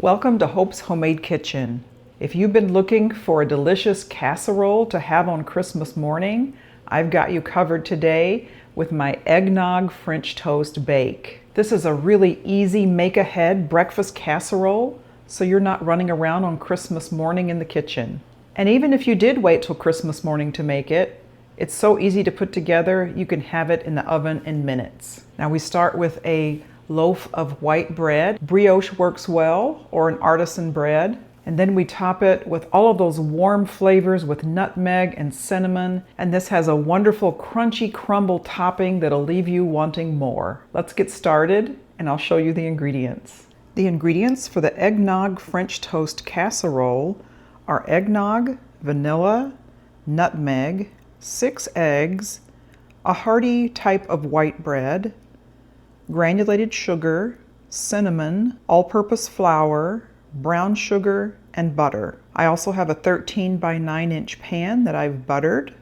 Welcome to Hope's Homemade Kitchen. If you've been looking for a delicious casserole to have on Christmas morning, I've got you covered today with my Eggnog French Toast Bake. This is a really easy make-ahead breakfast casserole, so you're not running around on Christmas morning in the kitchen. And even if you did wait till Christmas morning to make it, it's so easy to put together, you can have it in the oven in minutes. Now we start with a loaf of white bread. Brioche works well, or an artisan bread. And then we top it with all of those warm flavors with nutmeg and cinnamon. And this has a wonderful crunchy crumble topping that'll leave you wanting more. Let's get started and I'll show you the ingredients. The ingredients for the Eggnog French Toast Casserole are eggnog, vanilla, nutmeg, 6 eggs, a hearty type of white bread, granulated sugar, cinnamon, all-purpose flour, brown sugar, and butter. I also have a 13 by 9 inch pan that I've buttered,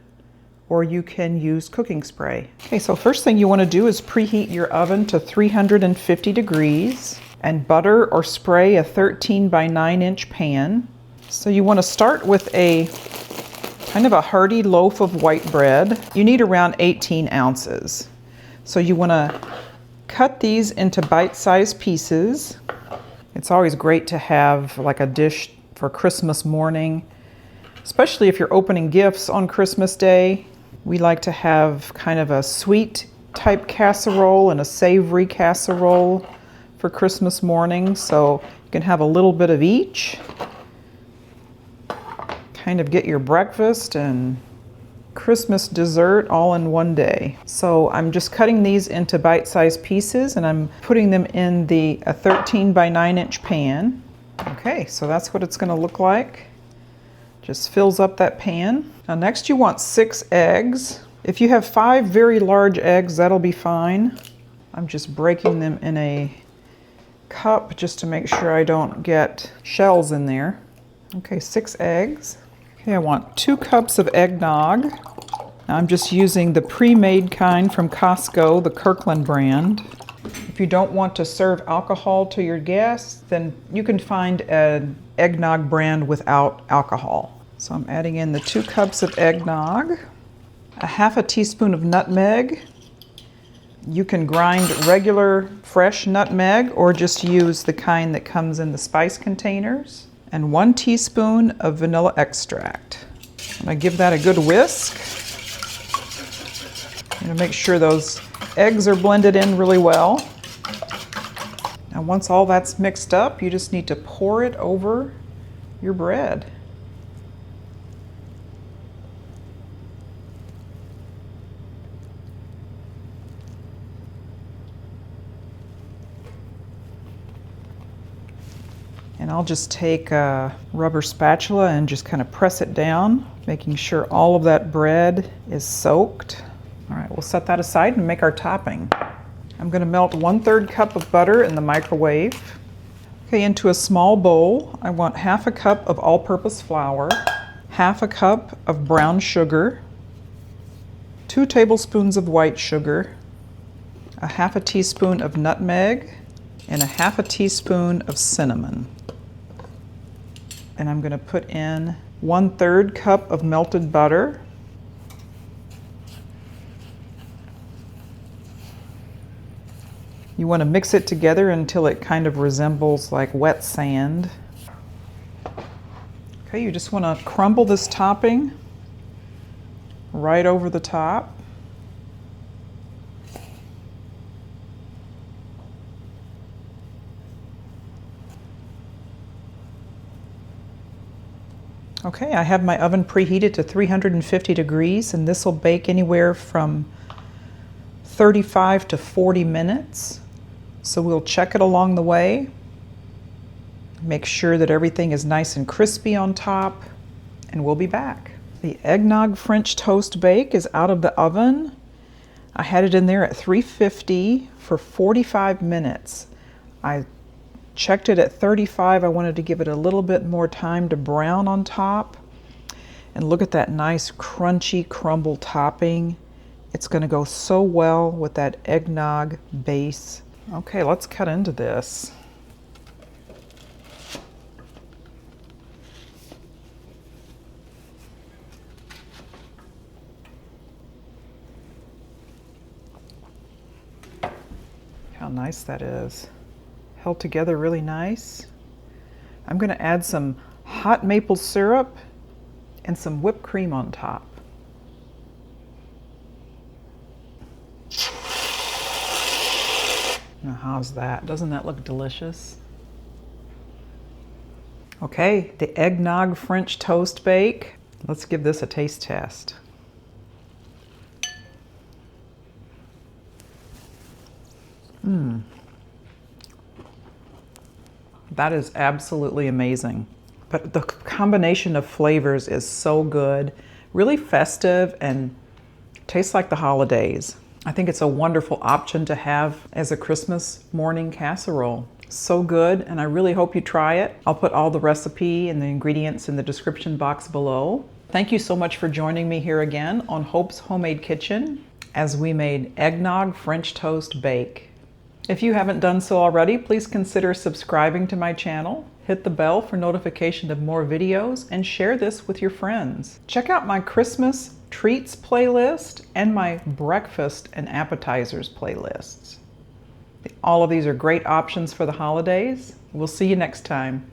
or you can use cooking spray. Okay, so first thing you want to do is preheat your oven to 350 degrees and butter or spray a 13 by 9 inch pan. So you want to start with a kind of a hearty loaf of white bread. You need around 18 ounces. So you want to cut these into bite-sized pieces. It's always great to have like a dish for Christmas morning, especially if you're opening gifts on Christmas Day. We like to have kind of a sweet type casserole and a savory casserole for Christmas morning, so you can have a little bit of each. Kind of get your breakfast and Christmas dessert all in one day. So I'm just cutting these into bite-sized pieces and I'm putting them in a 13 by 9 inch pan. Okay, so that's what it's going to look like. Just fills up that pan. Now next you want 6 eggs. If you have 5 very large eggs, that'll be fine. I'm just breaking them in a cup just to make sure I don't get shells in there. Okay, 6 eggs. Okay, I want 2 cups of eggnog. I'm just using the pre-made kind from Costco, the Kirkland brand. If you don't want to serve alcohol to your guests, then you can find an eggnog brand without alcohol. So I'm adding in the 2 cups of eggnog, a half a teaspoon of nutmeg. You can grind regular fresh nutmeg or just use the kind that comes in the spice containers. And 1 teaspoon of vanilla extract. I'm going to give that a good whisk. I'm going to make sure those eggs are blended in really well. Now once all that's mixed up, you just need to pour it over your bread. And I'll just take a rubber spatula and just kind of press it down, making sure all of that bread is soaked. All right, we'll set that aside and make our topping. I'm going to melt 1/3 cup of butter in the microwave. Okay, into a small bowl, I want half a cup of all-purpose flour, half a cup of brown sugar, 2 tablespoons of white sugar, a half a teaspoon of nutmeg, and a half a teaspoon of cinnamon. And I'm going to put in 1/3 cup of melted butter. You want to mix it together until it kind of resembles like wet sand. Okay, you just want to crumble this topping right over the top. Okay, I have my oven preheated to 350 degrees and this will bake anywhere from 35 to 40 minutes. So we'll check it along the way. Make sure that everything is nice and crispy on top and we'll be back. The Eggnog French Toast Bake is out of the oven. I had it in there at 350 for 45 minutes. I checked it at 35. I wanted to give it a little bit more time to brown on top. And look at that nice crunchy crumble topping. It's going to go so well with that eggnog base. Okay, let's cut into this. nice that is. Held together really nice. I'm going to add some hot maple syrup and some whipped cream on top. Now how's that? Doesn't that look delicious? Okay, the Eggnog French Toast Bake. Let's give this a taste test. That is absolutely amazing. But the combination of flavors is so good, really festive and tastes like the holidays. I think it's a wonderful option to have as a Christmas morning casserole. So good, and I really hope you try it. I'll put all the recipe and the ingredients in the description box below. Thank you so much for joining me here again on Hope's Homemade Kitchen as we made Eggnog French Toast Bake. If you haven't done so already, please consider subscribing to my channel, hit the bell for notification of more videos, and share this with your friends. Check out my Christmas treats playlist and my breakfast and appetizers playlists. All of these are great options for the holidays. We'll see you next time.